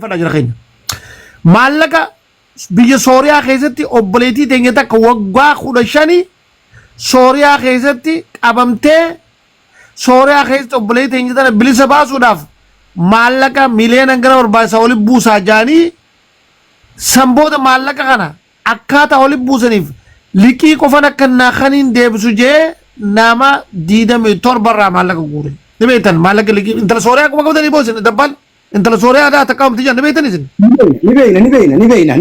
fada jira keenya maallaqa biyya Sooriyaa keessatti obboleettii teenya takka waggaa 15 Sooriyaa keessatti qabamtee Sooriyaa keessatti obboleettii teenya tana bilisa baasuudhaaf maallaqa miliyoona gara barbaachisa oli buusaa jaanii sanboota maallaqa kana akkaataa oli buusaniif liqii qofan akka naaqaniin deebisu jee nama 27 irraa maallaqa guure. Nibeetan maallaqa liqii intala Sooriyaa kuma qabatanii boosin dabbal intala Sooriyaa daa takka amti jan nibeetan isin. Nibeena.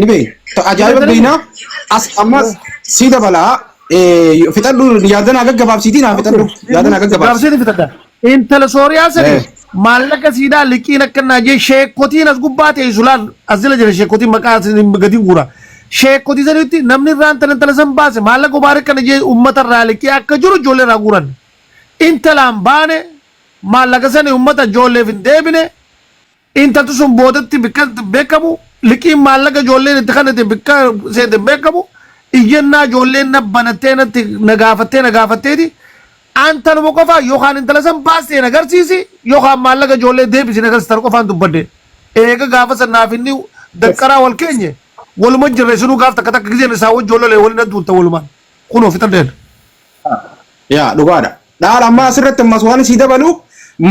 Ajaa'iba beena as ammas si dabalaa fixadhu yaadana gaggabaabsiitiin haa fixadhu yaadana gaggabaabsiitiin fixadha. Intala Sooriyaa sani maallaqa siidaa liqiin akka naajee sheekotiin as gubbaa ta'e sulaan as jala jira sheekotiin maqaa gatiin guura. Sheekotii sanitti namni irraan intala san baase maallaqa gubaarii kana jee uummata irraa liqii akka jiru ijoollee irraa guuran. Intalaan baane maallaqa sani uummata ijoolleef hin deebine intaltu sun boodatti bikka beekamu liqiin maallaqa ijoolleen itti kanate bikka seete beekamu iyyannaa ijoolleen na banattee natti na gaafatteeti antaluma qofaa yookaan intala san baastee agarsiisi yookaan maallaqa ijoollee deebisi agarsiisan qofaan dubbadde eega gaafa sannaaf inni daqqaraa wal keenye waluma jirre sunuu gaaf takka takka giseen isaa wajjoollee waliin adduunta walumaan kunoo fixaddeedha. Yaa dhugaadha. Dhaala ammaa asirratti ammas waan sii dabalu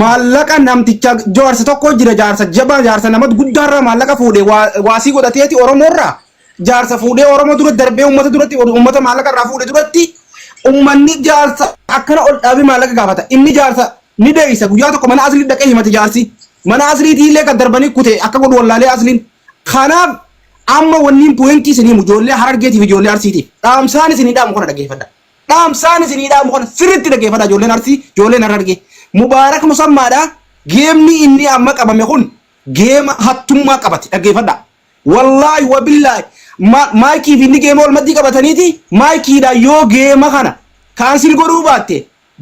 maallaqa namticha jaarsa tokko jira jaarsa jabaa jaarsa nama guddaarraa maallaqa fuudhee waasii godhateeti Oromoorraa jaarsa fuudhee Oromoo dura darbee uummata duratti uummata maallaqa irraa fuudhee duratti uummanni jaarsa akkana ol dhaabee maallaqa gaafata inni jaarsa ni deeyisa guyyaa tokko mana aslii dhaqee himate jaarsi mana asliitii illee kan darbanii kute akka godhu wallaalee asliin kanaaf amma wanniin puwentii isinii ijoollee Harargeetiif ijoollee Arsiitiif dhaamsaan isinii dhaamu kana dhaggeeffadha dhaamsaan isinii dhaamu kana sirriitti dhaggeeffadha ijoolleen Arsii ijoolleen Harargee Mubaarak musammaadha geemni inni amma qabame kun geema hattummaa qabate dhaggeeffadha wallaahi wabillaahi maayikii fi inni geema olmaddii qabataniiti maayikiidha yoo geema kana kaansil godhuu baatte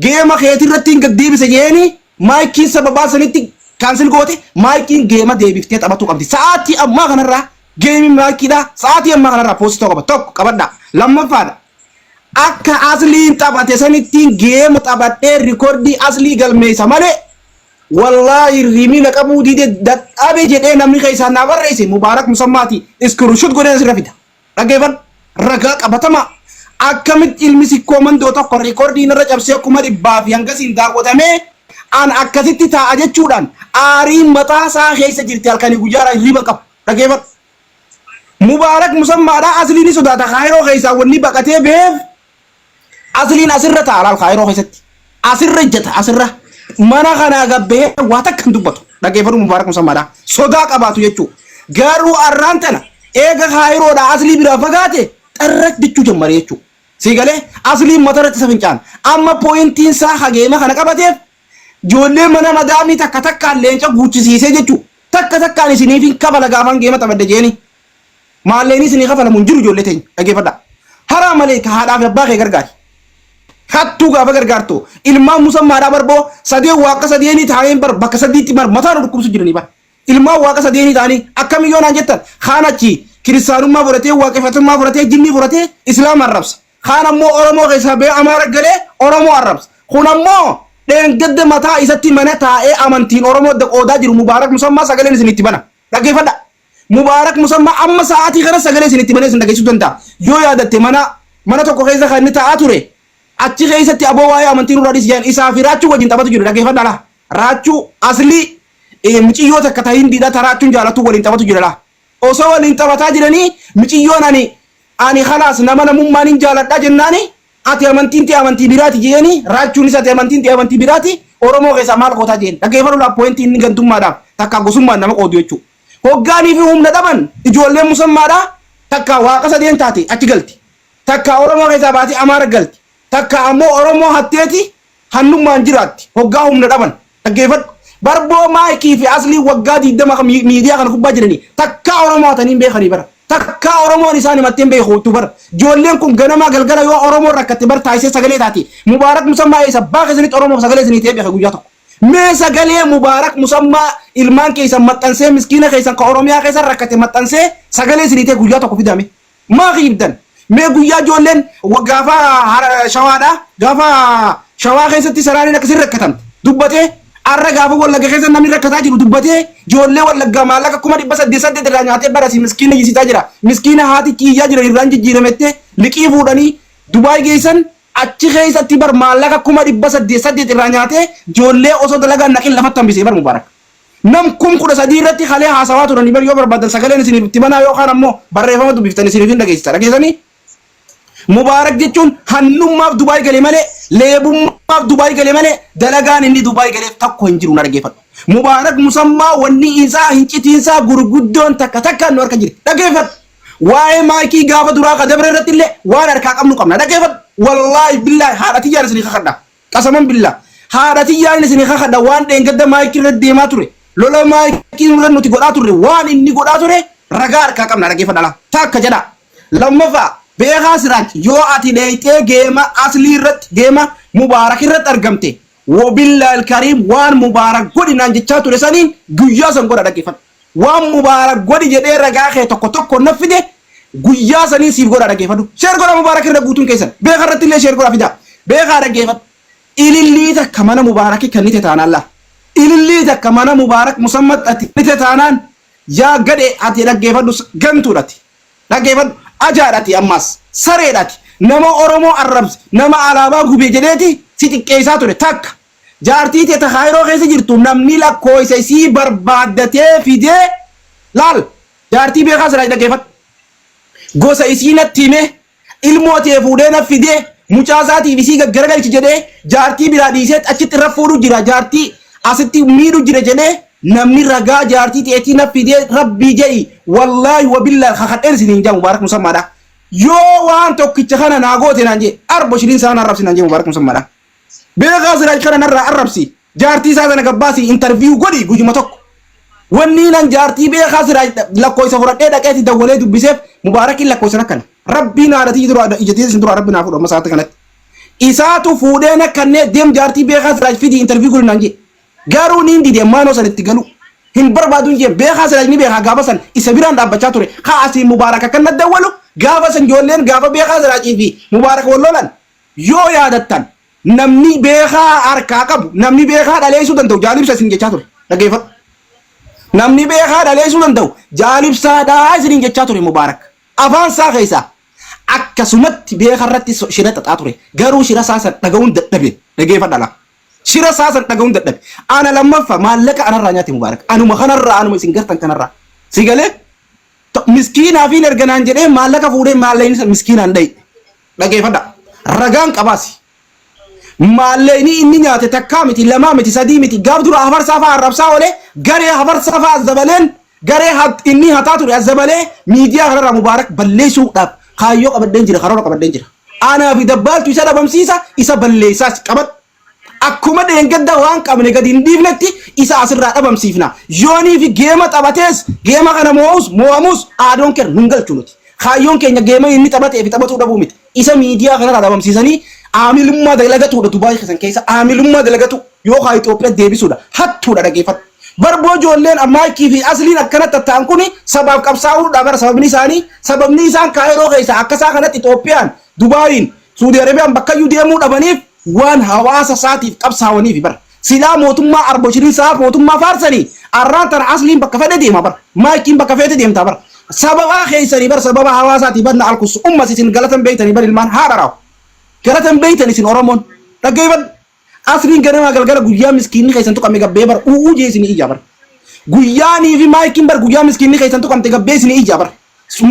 geema keetirratti hin gaddeebise jeeni maayikiin sababaa sanitti kaansil goote maayikiin geema deebiftee taphatuu qabdi sa'aatii ammaa kanarraa geemi maayikiidha sa'aatii ammaa kanarraa poostoo qaba tokko qabadha lammaffaadha akka asliin taphate sanittiin geema taphatee rikoordii aslii galmeessa malee wallaahi rimina qabuu diide dadhabe jedhee namni keessaa naa barreesse Mubaarak musammaati iskrushut godhee asirra fida dhaggeeffadhu ragaa qabatama akkamitti ilmi sikkoo mandoo tokko rikoordiin irra cabsee akkuma dhibbaa fi hangasiin daawwatamee an akkasitti taa'a jechuudhaan aariin mataa isaa keessa jirti halkanii guyyaadhaan riba qabu dhaggeeffadhu Mubaarak musammaadha asliin sodaata kaayiroo keessaa wanni baqatee beef asliin asirra taa'ala kaayiroo keessatti asirra ijjata asirra mana kana gabbee waa takka hin dubbatu dhaggeeffadhu Mubaarak musammaadha sodaa qabaatu jechuudha garuu arraan tana eega kaayiroodha aslii biraa fagaate xarratti dichuu jammare jechuudha siigalee asliin matarratti isa fincaan amma pooyintiin isaa hageema kana qabateef ijoollee mana madaamii takka takkaan leenca guuchisiisee jechuudha takka takkaan isiniif hin kafala gaafan geema taphadde jeeni maalleen isinii kafalamu hin jiru ijoollee teenya dhaggeeffadha haraa malee ka haadhaaf abbaa kee gargaari hattuu gaafa gargaartu ilmaan musammaadhaa barboo sadeen waaqa sadeeni taa'een bar bakka sadiitti bar mataa dhukkubsu jiranii bar ilmaan waaqa sadeeni ta'anii akkamiyyoo naan jettan kaan achi kiristaanummaa fudhatee waaqeffatummaa fudhatee jinnii fudhatee islaama arrabsa kaan ammoo Oromoo keessaa bee Amaara galee Oromoo arrabsa kun ammoo dheengadda mataa isatti mana taa'ee amantiin Oromoo qoodaa jiru Mubaarak musammaa sagaleen isinitti bana dhaggeeffadha Mubaarak musammaa amma sa'aatii kana sagalee isinitti banee isin dhageessuu danda'a yoo yaadatte mana tokko keessa kan inni taa'aa ture achi keessatti aboo waa'ee amantiin irraa dhiisiyaan isaa fi raachuu wajjin taphatu jiru dhaggeeffadha raachuu aslii miciyyoo takka ta'e hindiidha taraachuun jaalatu waliin taphatu jira osoo waliin taphataa jiranii miciyyoon ani khalaas nama namummaan hin jaaladha jennaani ati amantiin amantii biraati jeeni raachuun isa amantiin amantii biraati Oromoo keessaa maal qootaa jeen dhaggeeffadhu poointii inni gantummaadhaaf takka gosummaan nama qoodu jechuudha hoggaanii fi humna dhaban ijoolleen musammaadhaa takka waaqa sadeen taate achi galti takka Oromoo keessaa baatee Amaara galti takka ammoo Oromoo hatteeti hannummaan jiraatti hoggaa humna dhaban dhaggeeffadhu barboo maayikii fi aslii waggaa 20 miidiyaa kana gubbaa jiranii takka Oromoo hataniin beekanii bara takka Oromoon isaan himatteen beekuutu bara ijoolleen kun ganama galgala yoo Oromoo rakkatte bar taayisee sagalee taati Mubaarak musammaa isa baaka isinitti Oromoo sagalee isinii ta'ee beeka guyyaa tokko mee sagalee Mubaarak musammaa ilmaan keessan maxxansee miskiina keessan ka Oromiyaa keessan rakkatte maxxansee sagalee isinii ta'ee guyyaa tokko fidame maa qiibdan mee guyyaa ijoolleen gaafa shawaadha gaafa shawaa keessatti saraaniin akkasiin rakkatamte dubbatee arra wala keessa namni rakkataa jiru dubbatee ijoollee wallaggaa maallaqa 800 irraa nyaatee barasi miskiina yisitaa jira. Miskiina haati kiyyaa jira irraan jijjiiramettee liqii fuudhanii Dubaay geessan achi keessatti bar maallaqa 800 irraa nyaatee ijoollee osoo dalagaan naqin lafatti hambisee bar Mubaarak. Nam 13 irratti halee haasawaa turanii bar yoo barbaadan sagaleen isiniif itti banaa yookaan ammoo barreeffama dubbiftanii isiniif hin dhageessisa. Dhageessanii Mubaarak jechuun hannummaaf Dubaay galee malee leebummaaf Dubaay galee malee dalagaan inni Dubaay galeef tokko hin jiru na dhageeffadhu. Mubaarak musammaa wanni isaa hincitiinsaa gurguddoon takka takkaan nu harka jira. Dhageeffadhu. Waa'ee maayikii gaafa duraa qadabre irratti illee waan harkaa qabnu qabna. Dhageeffadhu. Wallaahi billaahi haadhatii yaadni isinii kakadha. Qasaman billaa. Haadhatii yaadni isinii kakadha waan dheengadda maayikii irratti deemaa ture. Lola maayikii irratti nuti godhaa turre waan inni godhaa ture ragaa harkaa qabna. Dhageeffadha. Takka jedha. Lammaffaa beekaa siraach yoo ati dheeyxee geema aslii irratti geema Mubaarak irratti argamte wabillahi alkariim waan Mubaarak godhi naan jechaa ture saniin guyyaa san godha. Dhageeffadhu. Waan Mubaarak godhi jedhee ragaa kee tokko naffide guyyaa sanii siif godha. Dhageeffadhu. Sheer godha Mubaarak irra guutuun keessan beekaa irratti illee sheer godha fida beekaa. Dhageeffadhu. Ilillii takka mana Mubaarakii kannite taanaan laa ilillii takka mana Mubaarak musammad ati kannite taanaan yaa gadhe ati dhageeffadhu gantuudhati. Dhageeffadhu. Ajaadhati ammas sareedhati nama Oromoo arrabsi nama alaabaa gubee jedheeti si xiqqeessaa ture takka jaartii teeta Kaayiroo keessa jirtu namni lakkooysa isii barbaaddatee fidee laal jaartii beekaa siraach dhageeffadhu. Gosa isii natti hime ilmoo tee fuudhee na fidee mucaa isaatiif isii gaggaragalchi jedhee jaartii biraa dhiisee achitti irra fuudhu jira jaartii asitti miidhu jira jedhee namni ragaa jaartii teetii na fidee rabbii jedhi wallaahi wabillahi kakadheen isiniin jaa Mubaarak musammaadha. Yoo waan tokkicha kana naa goote naan jee arbo shiriin isaa arrabsi naan jee Mubaarak musammaadha. Beekaa siraach kana narraa arrabsi jaartii isaa sana gabbaasi intarviiyuu godhi guyyuma tokko. Wanni nan jaartii beekaa siraach lakkooysa fudhadhee dhaqeeti dawwalee dubbiseef Mubaarakiin lakkooysan akkana. Rabbiin haadhatii dura ijjatii isin dura rabbi naa fuudhu amma saata kanatti. Isaatu fuudhee nakkannee deem jaartii beekaa siraach fidii intarviiyuu godhi naan jee. Garuu niin didee maanoo sanitti galu. Hin barbaadu jee beekaa siraach ni beekaa gaafa san isa biraan dhaabbachaa ture. Kaasii Mubaarak akkanna dawwalu gaafa san ijoolleen gaafa beekaa siraachii fi Mubaarak wallolan yoo yaadattan namni beekaa harkaa qabu namni beekaa dhaleessuu danda'u jaalibsa isin jechaa ture. Dhageeffadhu. Namni beekaa dhaleessuu danda'u jaalibsaadhaa isin jechaa ture Mubaarak. Afaan isaa keessaa akkasumatti beekaa irratti shira xaxaa ture. Garuu shira saasan dhaga'uun dadhabe. Dhageeffadhaa. Shira saasan dhaga'uun dadhabe. Ana lammaffaa maallaqa anarraa nyaate Mubaarak. Anuma kanarraa anuma isin gartan kanarraa. Si galee miskiinaa fi erganaan jedhee maallaqa fuudhee maallaqni miskiinaan dhayi. Dhageeffadhaa. Ragaan qabaasi. Maallaqni inni nyaate takkaa miti lamaa miti sadii miti gaaf dura hafarsaa fa'aa arrabsaa oolee garee hafarsaa fa'aa azzabaleen garee inni hataa ture azzabalee miidiyaa kanarraa Mubaarak balleessuudhaaf kaayyoo qabaddeen jira karoora qabaddeen jira. Aanaa fi dabbaaltu isa dhabamsiisa isa balleessaas qabad. Akkuma dheengadda waan qabne gadi hin dhiifnetti isa asirraa dhabamsiifna. Yoonii fi geema taphatees geema kana mo'amus aadoon keenya nun galchu nuti. Kaayyoon keenya geema inni taphatee fi taphatuu dhabuu miti. Isa miidiyaa kanarraa dhabamsiisanii aamilummaa dalagatuudha Dubaay keessan keessa aamilummaa dalagatu yookaan Itoophiyaa deebisuudha hattuudha. Dhageeffadhu. Barboo ijoolleen maayikii fi asliin akkanatti ta'an kun sabaaf qabsaa'uudha bara sababni isaan Kaayiroo keessa akkasaa kanatti Itoophiyaan Dubaayiin Suudi Arabiyaan bakkayyuu deemuu dhabaniif waan hawaasa isaatiif qabsaawaniif bara silaa mootummaa arboshirii isaa mootummaa faarsanii arraan tana asliin bakka fedhe deema bara maayikiin bakka fedhe deemta bara sababa keessanii bara sababa hawaasaatiif banna alkus ummas isin galatan beeytanii bara ilmaan haadharaaw galatan beeytan isin Oromoon. Dhageeffadhu. Asliin ganama galgala guyyaa miskiinni keessan tuqame gabbee bara u'uu jee isin ija bara guyyaanii fi maayikiin bara guyyaa miskiinni keessan tuqamte gabbee isin ija bara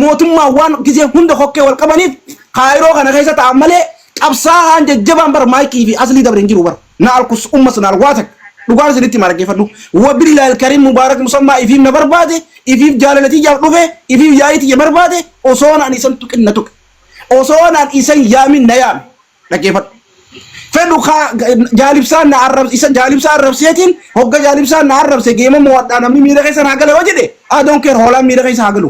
mootummaa waan gisee hunda hokkee wal qabaniif Kaayiroo kana keessa ta'an malee qabsaa'aan jajjabaan bara maayikii fi aslii dabre hin jiru bara na alkus ummas na alwaatak dhugaan isinitti ma dhageeffadhu. Wabillahi alkariim Mubaarak musammaa ifiif na barbaade ifiif jaalalatii jaaf dhufe ifiif yaayitii ya barbaade osoo naan isan tuqinna tuqe osoo naan isan yaamin na yaame. Dhageeffadhu. Fedhu jaalibsaan na arrabse isa jaalibsaa arrabseetiin hogga jaalibsaan na arrabse geema mo'adhaa namni miira keessa na gale jedhe adoon keer hoolaan miira keessa hagalu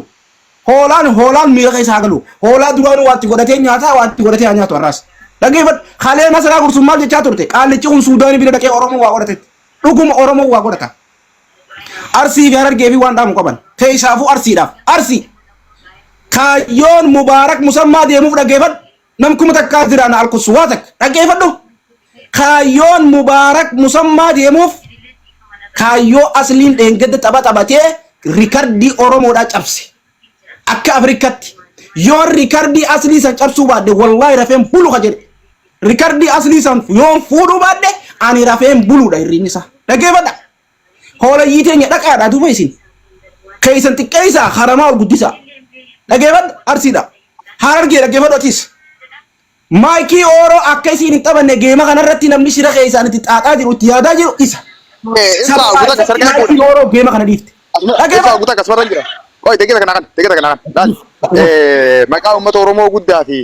hoolaan miira keessa hagalu hoolaa duraan waatti godhatee nyaataa waatti godhatee nyaatu arraas. Dhageeffadhu. Kalee masaraa gursummaa jechaa turte qaallichi kun Suudaanii bira dhaqee Oromoo waa godhate dhuguma Oromoo waa godhata. Arsii fi Harargee fi waan dhaamu qaban keessaafuu arsiidhaaf arsii kaayyoon Mubaarak musammaa deemuuf dhageeffadhu. Namkuma takkaa jiraan alkus waa takka dhageeffadhu. Kaayyoon Mubaarak musammaa deemuuf kaayoo asliin dheengadda tapha taphatee riikardii Oromoodhaa cabse akka Afrikaatti yoo riikardii aslii san cabsuu baadde wallaahi rafeen bulu ka jedhe riikardii aslii san yoo fuudhuu baadde ani rafeen buluudha irriin isaa dhageeffadha hoola yiiteenya dhaqaadhaa duuba isin keessan xiqqeessaa haramaa ol guddisaa dhageeffadha arsiidha harargee dhageeffadhotis maayikii ooroo akka isiin hin taphanne geema kanarratti namni shira keessaan itti xaaxaa jiru itti yaadaa jiru isa ooroo geema kana dhiifte dhageeffadha guutaa akkasumarra jira qoy deeggarsa kana kan maqaa uummata Oromoo guddaa fi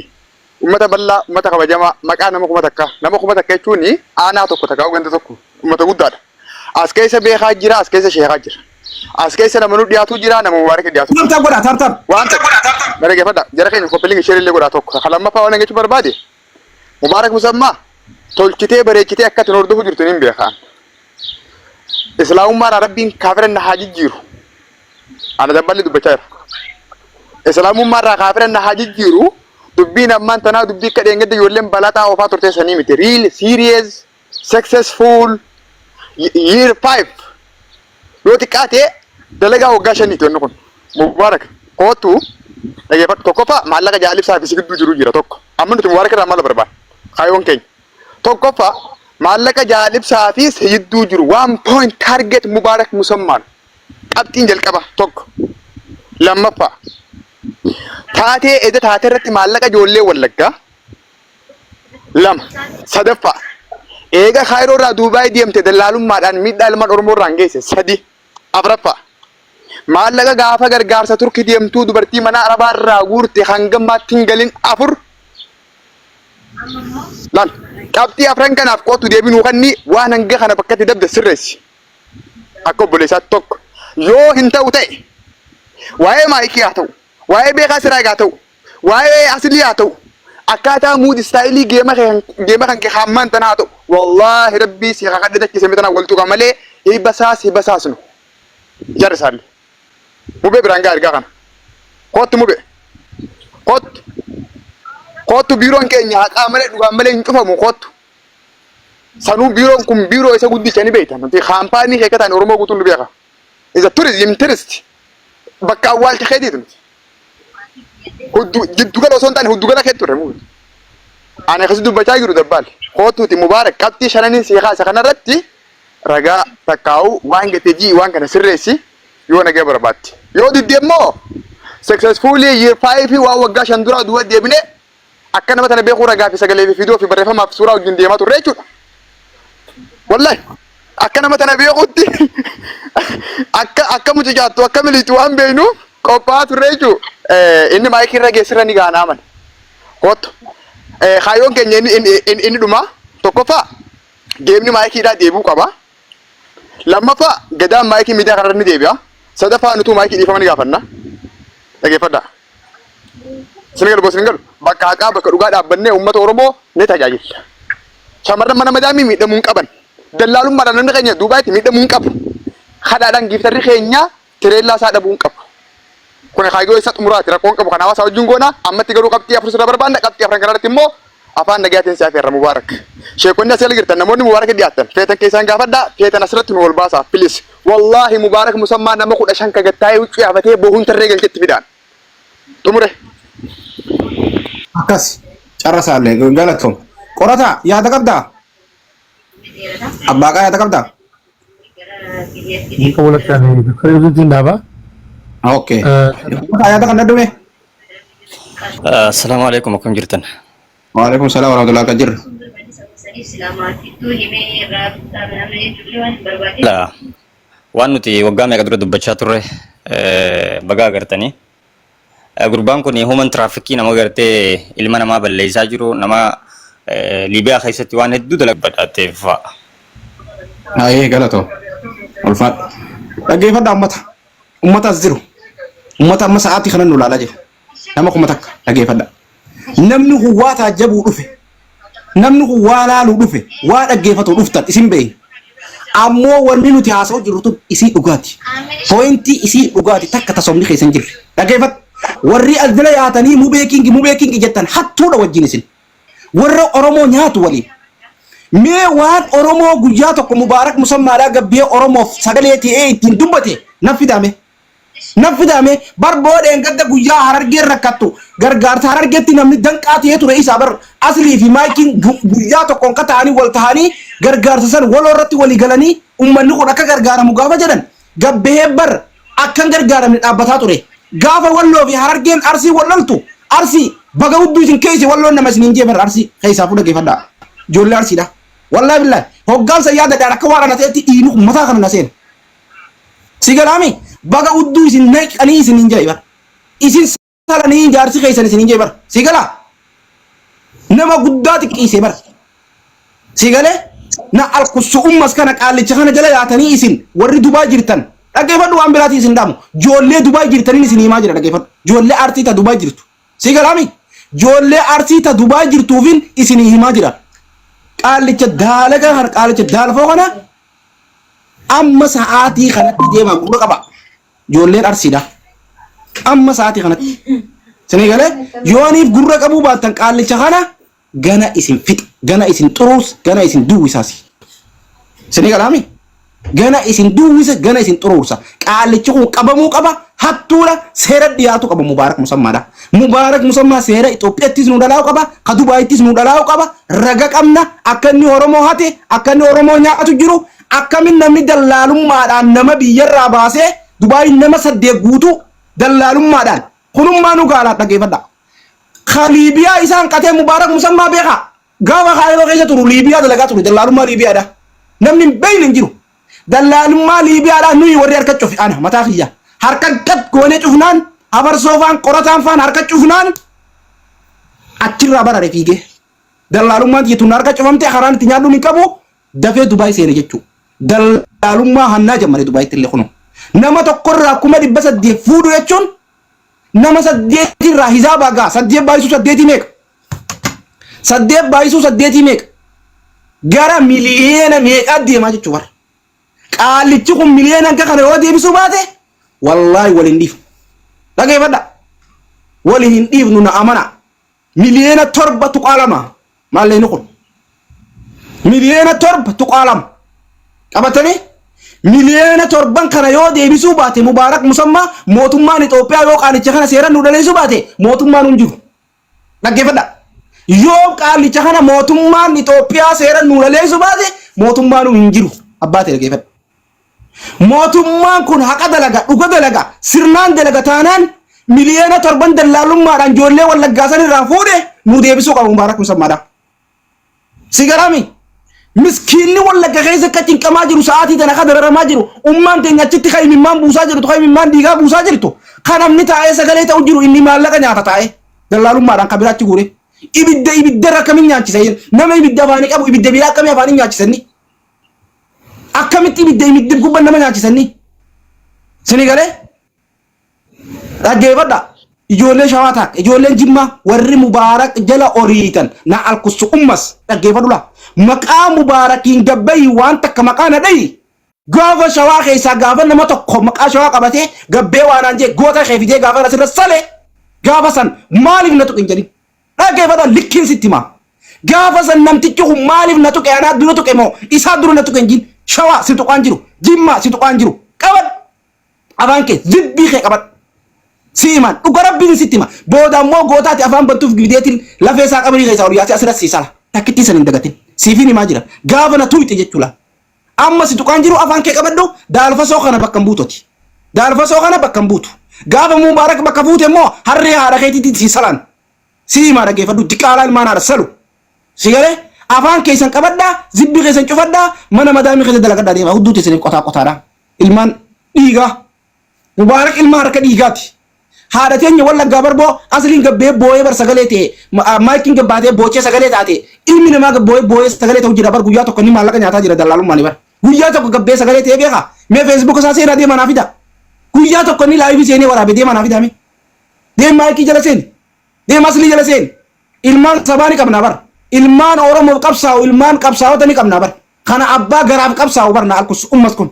uummata bal'aa uummata kabajamaa maqaa nama kuma takka jechuun aanaa tokko takka ganda tokko uummata guddaadha as keessa beekaa jira as keessa sheekaa jira as keessa nama nu dhiyaatu jira nama mubaarak dhiyaatu tartar godha tartar wanta dhageeffadha jara keenya koppeling ishee illee godha tokko kalammaffaa waan jechuun barbaade mubaarak musammaa tolchitee bareechitee akka itti hordofu jirtu niin beekaan islaamummaan rabbiin kaafiran haa jijjiiru ana dabballi dubbachaa jira islaamummaan irraa kaafiran haa jijjiiru dubbiin ammaan tanaa dubbii akka dheengadda ijoolleen balataa ofaa turteessanii miti real serious successful year 5 yoo xiqqaatee dalagaa waggaa 5 wanni kun mubaarak kootu dhageeffadhu tokkoffaa maallaqa jaalibsaa fi sigidduu jiru jira tokko amma nuti mubaarak irraa maal barbaada kaayoon keenya tokkoffaa maallaqa jaalibsaa fi sigidduu jiru 1 point target mubaarak musammaan qabxiin jalqaba tokko lammaffaa taatee edda taatee irratti maallaqa ijoollee wallaggaa lama sadaffaa eega kaayiroo irraa Duubaay deemte dallaalummaadhaan miidhaa ilmaan Oromoo irraan geesse sadi afraffaa maallaqa gaafa gargaarsa turkii deemtuu dubartii mana arabaa irraa guurte hangammaatti hin galin afur laal qabxii afran kanaaf qootu deebinuu kanni waan hanga kana bakkatti dabda sirreessi akka obboleessaatti tokko yoo hin ta'u ta'e waa'ee maayikii haa ta'u waa'ee beekaa siraa haa ta'u waa'ee aslii haa ta'u akkaataa muud istaayilii geema kan kee hammaan tanaa haa ta'u wallaahi rabbii si kakadhe dachiisame tanaa waltu qaba malee hiba saasnu jarri isaallee mubee biraan gaa ergaa kana kootu mubee kootu biiroon keenya haqaa malee dhugaan malee hin cufamu kootu sanuu biiroon kun biiroo isa guddicha ni beekta nuti kaampaanii keekataan Oromoo guutuun nu beeka is a tourism tourist bakka awwaalcha keetiitu nuti jiddugala osoo hin taane huddugala keetti turre mubi ani akkasii dubbachaa jiru dabbaal kootuuti mubaarak qabxii shananiin seekaa isa kanarratti ragaa takkaa'u waan gateejii waan kana sirreessi yoo nagee barbaatti yoo didde immoo successfully year 5 waan waggaa 5 dura du'a deebine akka nama tana beekuu ragaa fi sagalee fi viidiyoo fi barreeffamaaf suuraa wajjin deemaa turre jechuudha wallahi akka nama tana beekuutti akka mucacaattu akka miliitu waan beeknu qophaa'aa turre jechuudha inni maayikii irra geessirra ni gaanaaman kootu kaayoon keenya inni dhuma tokkoffaa geemni maayikiidhaa deebi'uu qaba lammaffaa gadaan maayikii miidiyaa kanarra ni deebi'a sadaffaa nutuu maayikii dhiifama ni gaafanna dhageeffadha sinigalu bakka haqaa bakka dhugaa dhaabbannee uummata Oromoo ni tajaajilla shamarran mana madaamii miidhamuu hin qaban dallaalummaadhaan namni keenya Duubaayitti miidhamuu hin qabu hadhaadhaan giiftarri keenya tireellaa isaa dhabuu hin qabu kun kaayoo isa xumuraati rakkoon qabu kana hawaasaa wajjin goona ammatti garuu qabxii afur sirra barbaanna qabxii afran kanarratti immoo afaan nagaatiin siyaa feerra mubaarak sheekonni asii girtan namoonni mubaarak dhiyaatan feetan keessaan gaafadha feetan asirratti nu wal baasaa filis wallaahi mubaarak musammaa nama 15 kagattaa'ee huccuu yaafatee boohuun tarree galchetti fidaan xumure akkas carrasaallee galatoom qorata yaada qabdaa abbaa yaada qabdaa Ini kemuliaan ini kerja itu tindak apa? oke yaada kan dume Assalamualaikum akkam jirtan. Waalaikumsalam warahmatullahi wabarakatuh. Waan nuti waggaa meeqa dura dubbachaa turre bagaa agartanii. Gurbaan kun human trafficking nama gartee ilma namaa balleessaa jiru nama Liibiyaa keessatti waan hedduu dalagbadhaateef fa'a. Ayee galatoo. Ulfaadha. Dhaggeeffadha ummata as jiru. Ummata amma sa'aatii kana nu ilaalaa jiru. Nama kuma takka dhaggeeffadha. Namni kun waa taajjabuu dhufe. Namni kun waa laaluu dhufe. Waa dhaggeeffatu dhuftan isin beeyin. Ammoo wanni nuti haasa'u jirru tun isii dhugaati. Pointii isii dhugaati takka tasomni keessa hin jirre. Dhaggeeffadha. Warri aldala yaatanii mubeekingi jettan hattuudha wajjin isin. Warra Oromoo nyaatu waliin. mee waan oromoo guyyaa tokko mubaarak musammaadhaa gabbee oromoof sagalee ta'ee ittiin dubbate naffidame barboodeen gadda guyyaa harargeen rakkattu gargaarsa harargeetti namni danqaa ta'ee ture isaa bar aslii fi maayikiin guyyaa tokkoon ka ta'anii wal ta'anii gargaarsa san waloo irratti walii galanii ummanni kun akka gargaaramu gaafa jedhan gabbee bar akkan gargaaramne dhaabbataa ture gaafa walloo fi harargeen arsii walloltu arsii baga hudduu isin keessa walloon nama isin hin jeebar arsii keessaa fuudha geeffadhaa ijoollee arsiidha wallahi billahi hoggaansa yaada dhaan akka waan ta'etti dhiinu mataa kana na seen sigalaami baga hudduu isin naqanii isin hin jeebar isin salanii jaarsi keessan isin hin jeebar sigala nama guddaa xiqqeessee bar sigalee na alkusu ummas kana qaallicha kana jala yaatanii isin warri Dubaay jirtan dhaggeeffadhu waan biraati isin dhaamu ijoollee Dubaay jirtaniin isin himaa jira dhaggeeffadhu ijoollee arsii ta Dubaay jirtu sigalaami ijoollee arsii ta Dubaay jirtuufin isin himaa jira qaallicha daalaga har qaallicha daalfoo kana amma sa'aatii kanatti deemaa gurra qaba ijoolleen arsiidha amma sa'aatii kanatti sinigalee yooniif gurra qabuu baattan qaallicha kana gana isin fixa gana isin xuruus gana isin duwwisaasi sinigalaami gana isin duwwisa gana isin xuruusa qaallichi kun qabamuu qaba hattuudha seera dhiyaatu qaba mubaarak musammaadha mubaarak musammaa seera Itoophiyaattis nu dhalaa'u qaba ka Dubaayittis nu dhalaa'u qaba raga qabna akka inni Oromoo hate akka inni Oromoo nyaatu jiru akkamin namni dallaalummaadhaan nama biyyarraa baasee Dubaay nama 8 guutu dallaalummaadhaan kunummaa nu gaalaa dhaggeeffadha ka Liibiyaa isaan qatee mubaarak musammaa beeka gaafa kaayiroo keessa turu Liibiyaa dalagaa turu dallaalummaa Liibiyaadha namni beeyne hin jiru dallaalummaa Liibiyaadha nuyi warri harka cufi ana mataa kiyya harka gad goonee cufnaan abarsoofaan qorataan faan harka cufnaan achirraa barare fiigee dallaalummaan jettu harka cufamtee karaan itti nyaadhu hin qabu dafee Dubaay seene jechuudha dallaalummaa hannaa jammare Dubaayitti illee kunu nama tokkorraa 800 fuudhu jechuun nama 8 irraa hisaaba gaa 8 baay'isuu 8 meeqa 8 baay'isuu 8 meeqa gara miliyoona meeqa deemaa jechuudha qaallichi kun miliyoona akka kana yoo deebisuu baate wallahi waliin dhiifu dhaggeeffadha waliin dhiifnu na amana miliyoona 7 tuqaalama maalleen kun miliyoona 7 tuqaalama qabatanii miliyoona 7 kana yoo deebisuu baate mubaarak musammaa mootummaan Itoophiyaa yoo qaalicha kana seeraan nu dhaleessuu baate mootummaan hin jiru dhaggeeffadha yoo qaalicha kana mootummaan Itoophiyaa seeraan nu dhaleessuu baate mootummaan hin jiru abbaa ta'e dhaggeeffadha mootummaan kun haqa dalaga dhuga dalaga sirnaan dalaga taanaan miliyoona 7 dallaalummaadhaan ijoollee wallaggaasan irraa fuudhe nu deebisuu qaba mubaarak musammaadha sigaraami miskiinni wallagga keessa akka cinqamaa jiru sa'aatii tana ka dararamaa jiru ummaan teenya achitti ka imimmaan buusaa jirtu ka imimmaan dhiigaa buusaa jirtu ka namni taa'ee sagalee ta'u jiru inni maallaqa nyaata taa'ee dallaalummaadhaan ka biraatti guure ibidda irra akkamiin nyaachisa nama ibidda afaanii qabu ibidda biraa akkamii afaanii nyaachisanni akkamitti ibidda gubban nama nyaachisanni sini galee dhaggeeffadha ijoollee shawaa taak ijoolleen jimmaa warri mubaarak jala oriitan na alkusu ummas dhaggeeffadhula maqaa mubaarakiin gabbayi waan takka maqaa na dhayi gaafa shawaa keessaa gaafa nama tokko maqaa shawaa qabatee gabbee waanaan jee goota kee fidee gaafa asirra sale gaafa san maaliif na tuqin jedhin dhaggeeffadha likkiin sitti himaa gaafa san namtichi kun maaliif na tuqe anaa dura tuqe moo isaa dura na tuqen jin shawaa si tuqaan jiru jimmaa si tuqaan jiru qabad afaan kee zibbii kee qabad siiman dhuga rabbiin sitti hima booda ammoo gootaati afaan bantuuf gideetiin lafee isaa qabrii keessaa ol yaasee asirra siisala takkittii san hin dagatin siifin himaa jira gaafa na tuyxe jechuudha amma si tuqaan jiru afaan kee qabadhu daalfasoo kana bakka hin buutoti daalfasoo kana bakka hin buutu gaafa mubaarak bakka fuute immoo harree haadha keetiitiin siisalaan siimaa dhaggeeffadhu diqaalaa ilmaan haadha salu sigalee afaan keessan qabadhaa zibbii keessan cufadhaa mana madaamii keessa dalagadhaa deemaa hudduu teessaniif qotaadhaa ilmaan dhiigaa mubaarak ilmaan harka dhiigaati haadha teenya wallaggaa barboo asliin gabbee booyee bar sagalee ta'e maayikiin gabbaatee boochee sagalee taate ilmi namaa booyee sagalee ta'u jira bar guyyaa tokko inni maallaqa nyaataa jira dallaalummaan bar guyyaa tokko gabbee sagalee ta'e beeka mee feesbuuk isaa seenaa deemaa naa fida guyyaa tokko inni laayivii seenee waraabe deemaa naa fida mee deem maayikii jala seeni deem aslii jala seeni ilmaan sabaa ni qabnaa bar ilmaan oromoof qabsaa'u ilmaan qabsaa'ota ni qabnaa bar kana abbaa garaaf qabsaa'u bar na alkus ummas kun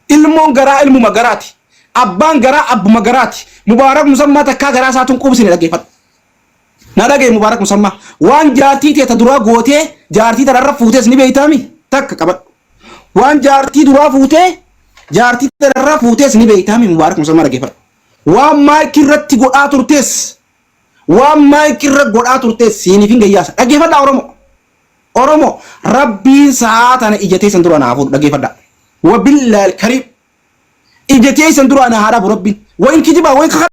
ilmoon garaa ilmuma garaati abbaan garaa abbuma garaati mubaarak musammaa takkaa garaa isaatuun qubsine dhaggeeffadha Nadage Mubarak Musamma. Wan jaartii tee ta duraa gootee jaartii tararra fuutees ni beeytaami takka qaban. Wan jaartii duraa fuutee jaartii tararra fuutees ni beeytaami Mubarak Musamma dhageeffadha. Waan maayikii irratti godhaa turtees waan maayikii irra godhaa turtees siiniif hin gayyaasa dhageeffadha Oromoo Rabbiin saatana ijatee san dura naafu dhageeffadha. Wabillahi alkarim ijatee san dura naa haadha Rabbiin. Wain kijiba wain